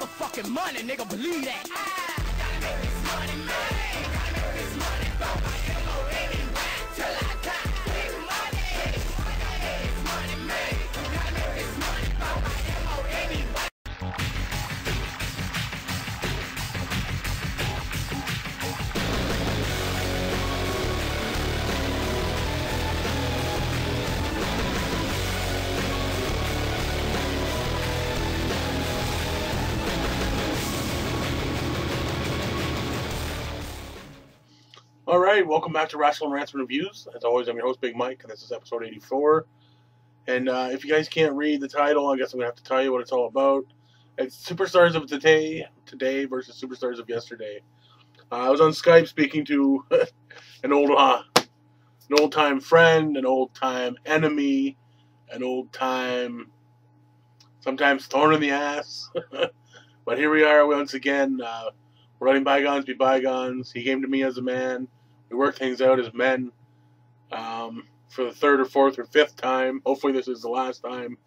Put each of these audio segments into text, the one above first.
motherfucking money, nigga, believe that. Gotta make this money, man. Gotta make this money, bro. My emo anywhere till I die. Big money. This money, man. Gotta make this money, bro. My emo anywhere. All right, welcome back to Wrestling Rants and Reviews. As always, I'm your host, Big Mike, and this is episode 84. And if you guys can't read the title, I guess I'm going to have to tell you what it's all about. It's Superstars of today versus Superstars of yesterday. I was on Skype speaking to an old-time friend, an old-time enemy, an old-time, sometimes thorn in the ass. But here we are once again. We're letting bygones be bygones. He came to me as a man. We worked things out as men for the third or fourth or fifth time. Hopefully this is the last time.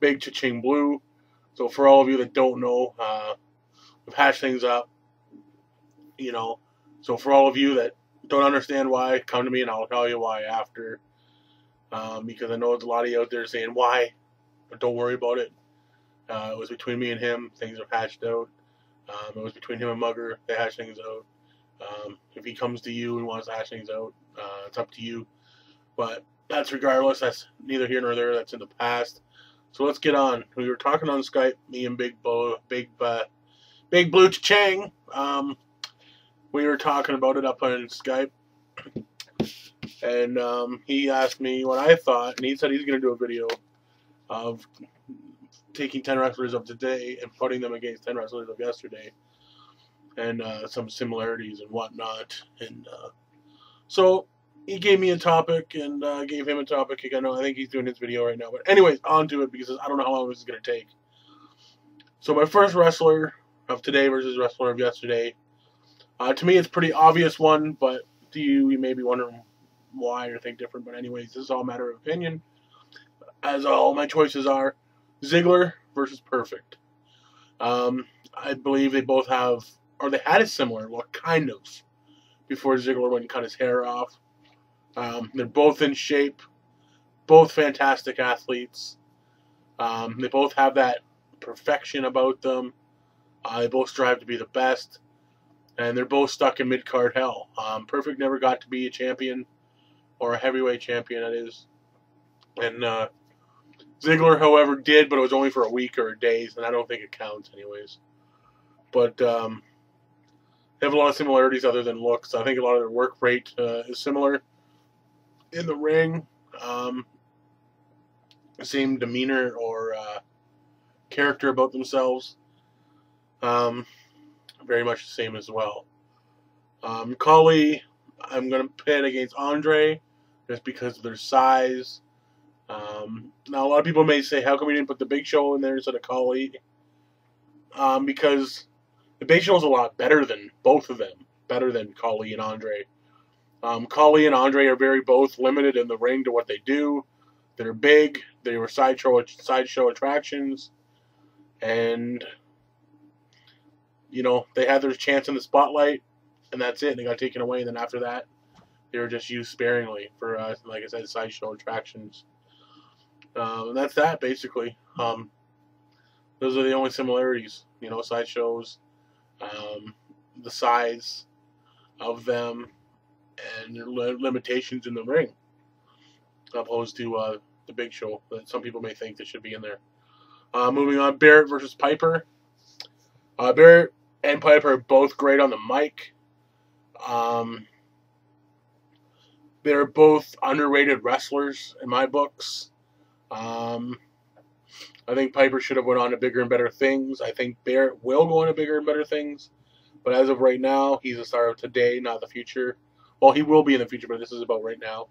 Big Cha-Ching Blue. So for all of you that don't know, we've hashed things up. You know, so for all of you that don't understand why, come to me and I'll tell you why after. Because I know there's a lot of you out there saying why, but don't worry about it. It was between me and him. Things are hashed out. It was between him and Mugger. They hashed things out. If he comes to you and wants to hash things out, it's up to you. But that's regardless. That's neither here nor there. That's in the past. So let's get on. We were talking on Skype, me and Big Blue Cha-Ching. We were talking about it up on Skype. And he asked me what I thought. And he said he's going to do a video of taking 10 wrestlers of today and putting them against 10 wrestlers of yesterday, and some similarities and whatnot. And so he gave me a topic, and gave him a topic. I think he's doing his video right now. But anyways, on to it, because I don't know how long this is going to take. So my first wrestler of today versus wrestler of yesterday. To me, it's a pretty obvious one, but to you, you may be wondering why or think different. But anyways, this is all a matter of opinion, as all my choices are. Ziggler versus Perfect. I believe they both have, or they had a similar, well, kind of, before Ziggler went and cut his hair off. They're both in shape, both fantastic athletes. They both have that perfection about them. They both strive to be the best, and they're both stuck in mid-card hell. Perfect never got to be a champion, or a heavyweight champion, that is. And Ziggler, however, did, but it was only for a week or days, and I don't think it counts anyways. But they have a lot of similarities other than looks. I think a lot of their work rate is similar in the ring. Same demeanor or character about themselves. Very much the same as well. Khali, I'm going to pit against Andre just because of their size. Now, a lot of people may say, how come we didn't put the Big Show in there instead of Khali? Because the Big Show is a lot better than both of them, better than Khali and Andre. Khali and Andre are both limited in the ring to what they do. They're big. They were sideshow attractions. And, you know, they had their chance in the spotlight, and that's it. They got taken away, and then after that, they were just used sparingly for, like I said, sideshow attractions. And that's that, basically. Those are the only similarities, you know, sideshows, the size of them, and their limitations in the ring, opposed to the Big Show that some people may think that should be in there. Moving on, Barrett versus Piper. Barrett and Piper are both great on the mic. They're both underrated wrestlers in my books. I think Piper should have went on to bigger and better things. I think Barrett will go on to bigger and better things. But as of right now, he's a star of today, not the future. Well, he will be in the future, but this is about right now.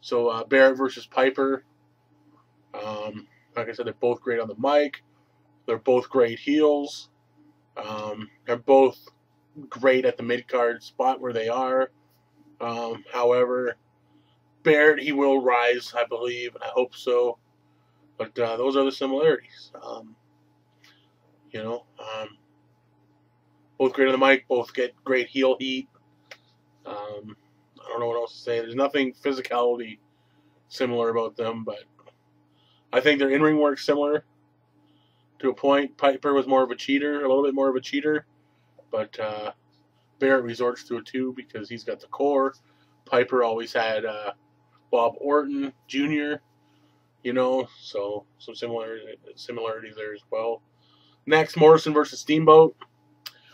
So Barrett versus Piper. Like I said, they're both great on the mic. They're both great heels. They're both great at the mid-card spot where they are. However, Barrett, he will rise, I believe. I hope so. But those are the similarities. You know, both great on the mic, both get great heel heat. I don't know what else to say. There's nothing physicality similar about them, but I think their in-ring work's similar to a point. Piper was more of a cheater, a little bit more of a cheater, but Barrett resorts to it too because he's got the core. Piper always had Bob Orton Jr., you know, so some similarities there as well. Next, Morrison versus Steamboat.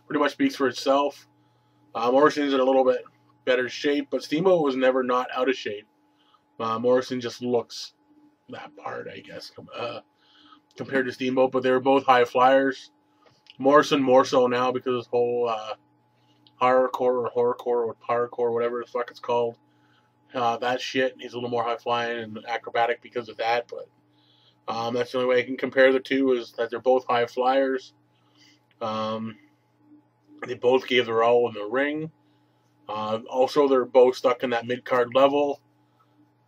Pretty much speaks for itself. Morrison's in a little bit better shape, but Steamboat was never not out of shape. Morrison just looks that part, I guess, compared to Steamboat, but they were both high flyers. Morrison more so now because of this whole horrorcore or parkour, whatever the fuck it's called. That shit, he's a little more high flying and acrobatic because of that, but that's the only way I can compare the two is that they're both high flyers. They both gave their all in the ring. Also, they're both stuck in that mid-card level.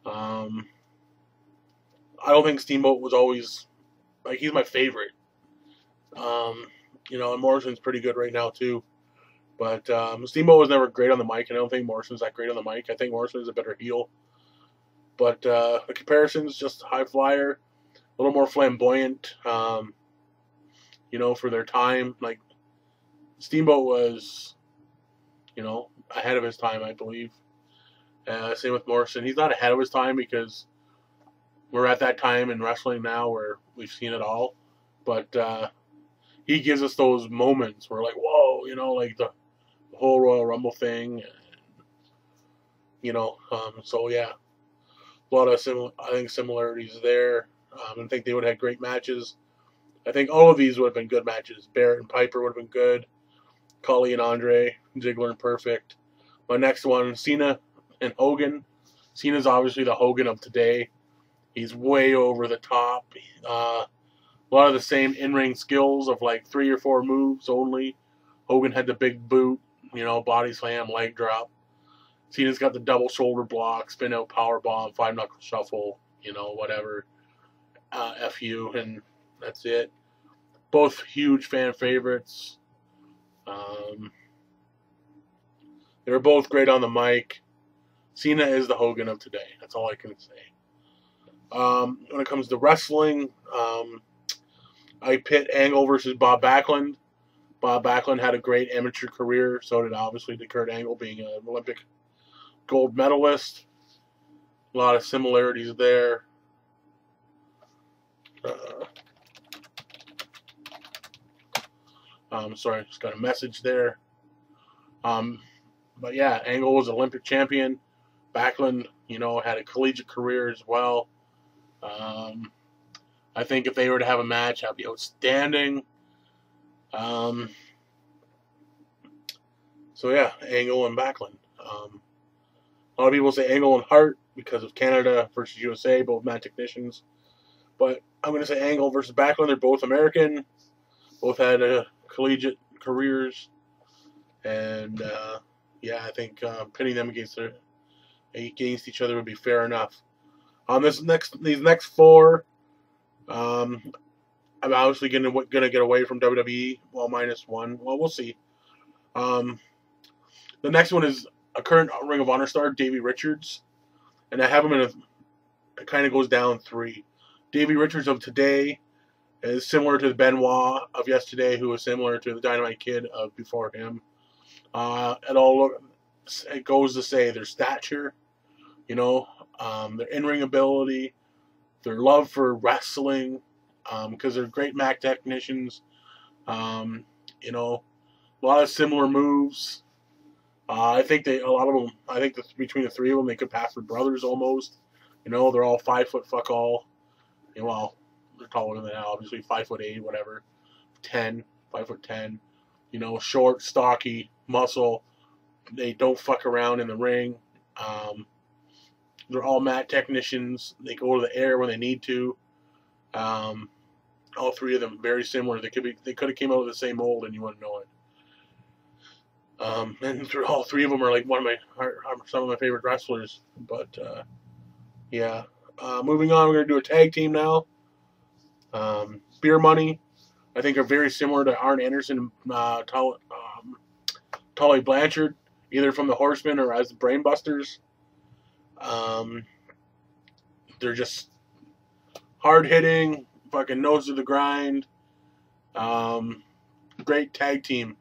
I don't think Steamboat was always, like, he's my favorite. You know, and Morrison's pretty good right now, too. But Steamboat was never great on the mic, and I don't think Morrison's that great on the mic. I think Morrison's a better heel. But the comparison's just high flyer, a little more flamboyant, you know, for their time. Like, Steamboat was, you know, ahead of his time, I believe. Same with Morrison. He's not ahead of his time because we're at that time in wrestling now where we've seen it all. But he gives us those moments where, like, whoa, you know, like the whole Royal Rumble thing. You know, so yeah, a lot of similarities there. I think they would have had great matches. I think all of these would have been good matches. Barrett and Piper would have been good. Khali and Andre, Ziggler and Perfect. My next one, Cena and Hogan. Cena's obviously the Hogan of today. He's way over the top. A lot of the same in-ring skills of like 3 or 4 moves only. Hogan had the big boot, you know, body slam, leg drop. Cena's got the double shoulder block, spin out power bomb, 5-knuckle shuffle, you know, whatever. FU, and that's it. Both huge fan favorites. They were both great on the mic. Cena is the Hogan of today. That's all I can say. When it comes to wrestling, I pit Angle versus Bob Backlund. Bob Backlund had a great amateur career. So did obviously Kurt Angle being an Olympic gold medalist. A lot of similarities there. Sorry, just got a message there. But yeah, Angle was Olympic champion. Backlund, you know, had a collegiate career as well. I think if they were to have a match, that'd be outstanding. So yeah, Angle and Backlund. A lot of people say Angle and Hart because of Canada versus USA, both match technicians. But I'm going to say Angle versus Backlund. They're both American. Both had collegiate careers. And yeah, I think pitting them against each other would be fair enough. On these next 4, I'm obviously gonna get away from WWE. Well, -1. Well, we'll see. The next one is a current Ring of Honor star, Davey Richards, and I have him in it kind of goes down 3. Davey Richards of today is similar to the Benoit of yesterday, who was similar to the Dynamite Kid of before him. It goes to say their stature, you know, their in-ring ability, their love for wrestling, because they're great Mac technicians. You know, a lot of similar moves. I think between the 3 of them, they could pass for brothers almost. You know, they're all 5 foot fuck all. You know, well, they're taller than that, obviously 5'8", whatever, 5'10". You know, short, stocky, muscle. They don't fuck around in the ring. They're all mat technicians. They go to the air when they need to. All 3 of them very similar. They could have came out of the same mold, and you wouldn't know it. And all 3 of them are like some of my favorite wrestlers. But yeah. Moving on, we're gonna do a tag team now. Beer Money I think are very similar to Arn Anderson and Tully Blanchard, either from the Horsemen or as the Brainbusters. They're just hard hitting, fucking nose to the grind. Great tag team.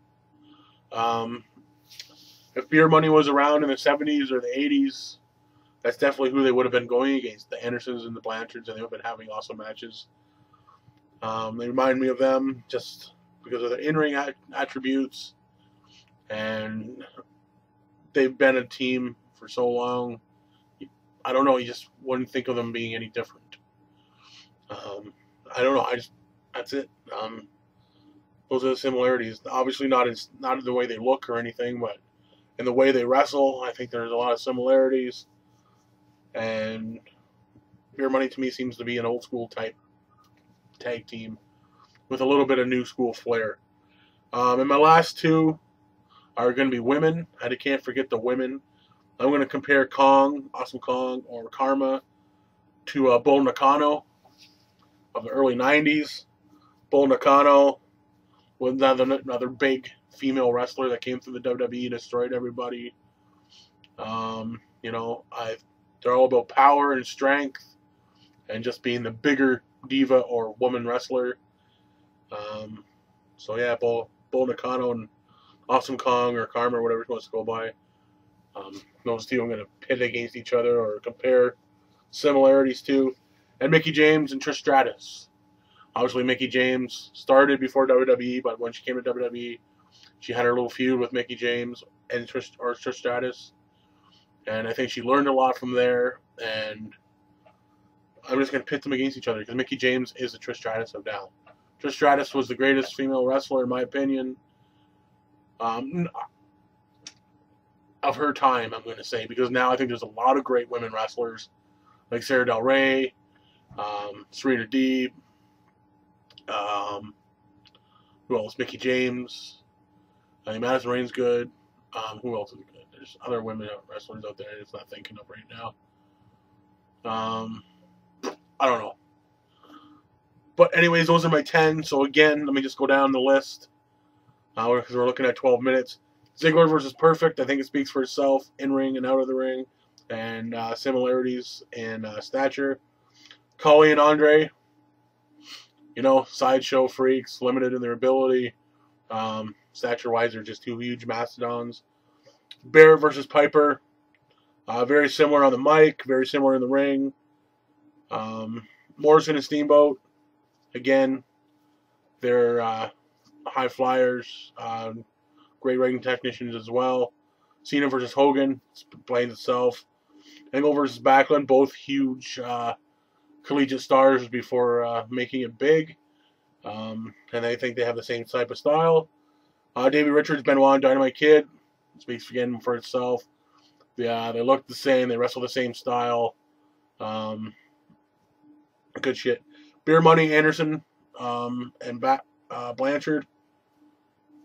If Beer Money was around in the 70s or the 80s, that's definitely who they would have been going against. The Andersons and the Blanchards, and they would have been having awesome matches. They remind me of them just because of their in-ring attributes, and they've been a team for so long. I don't know. You just wouldn't think of them being any different. I don't know. That's it. Those are the similarities. Obviously, not in the way they look or anything, but in the way they wrestle, I think there's a lot of similarities. And Beer Money to me seems to be an old school type tag team with a little bit of new school flair. And my last two are going to be women. I can't forget the women. I'm going to compare Awesome Kong, or Karma, to Bull Nakano of the early 90s. Bull Nakano was another big female wrestler that came through the WWE and destroyed everybody. They're all about power and strength and just being the bigger diva or woman wrestler. Bull Nakano and Awesome Kong, or Karma, or whatever it wants to go by. Those two I'm going to pit against each other or compare similarities to. And Mickie James and Trish Stratus. Obviously, Mickie James started before WWE, but when she came to WWE, she had her little feud with Mickie James and Trish Stratus. And I think she learned a lot from there. And I'm just going to pit them against each other because Mickie James is the Trish Stratus of now. Trish Stratus was the greatest female wrestler, in my opinion, of her time, I'm going to say, because now I think there's a lot of great women wrestlers like Sarah Del Rey, Serena Deeb, who else? Mickie James. I think Madison Rain's good. Who else is good? There's other women wrestlers out there I'm just not thinking of right now. I don't know. But anyways, those are my 10. So again, let me just go down the list because we're looking at 12 minutes. Ziggler versus Perfect. I think it speaks for itself in ring and out of the ring, and similarities in stature. Cully and Andre, sideshow freaks, limited in their ability. Stature-wise, they're just two huge mastodons. Barrett versus Piper. Very similar on the mic, very similar in the ring. Morrison and Steamboat. Again, they're high flyers. Great ring technicians as well. Cena versus Hogan. It's playing itself. Angle versus Backlund. Both huge collegiate stars before making it big. And I think they have the same type of style. Davey Richards, Benoit, and Dynamite Kid. Speaks again for itself. They look the same. They wrestle the same style. Good shit. Beer Money, Anderson, and Blanchard.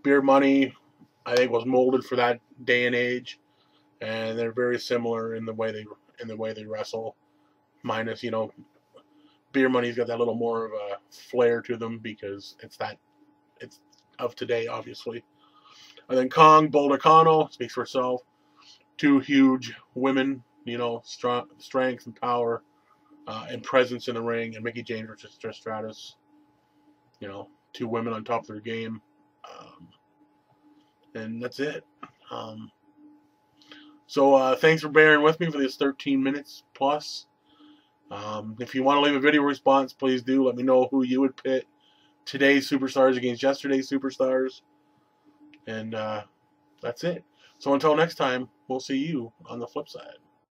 Beer Money, I think, was molded for that day and age, and they're very similar in the way they wrestle. Minus, Beer Money's got that little more of a flair to them because it's of today, obviously. And then Kong, Bull Nakano, speaks for itself. Two huge women, strength and power and presence in the ring. And Mickie James versus Trish Stratus. Two women on top of their game. And that's it. So thanks for bearing with me for this 13 minutes plus. If you want to leave a video response, please do. Let me know who you would pit today's superstars against yesterday's superstars. And that's it. So until next time, we'll see you on the flip side.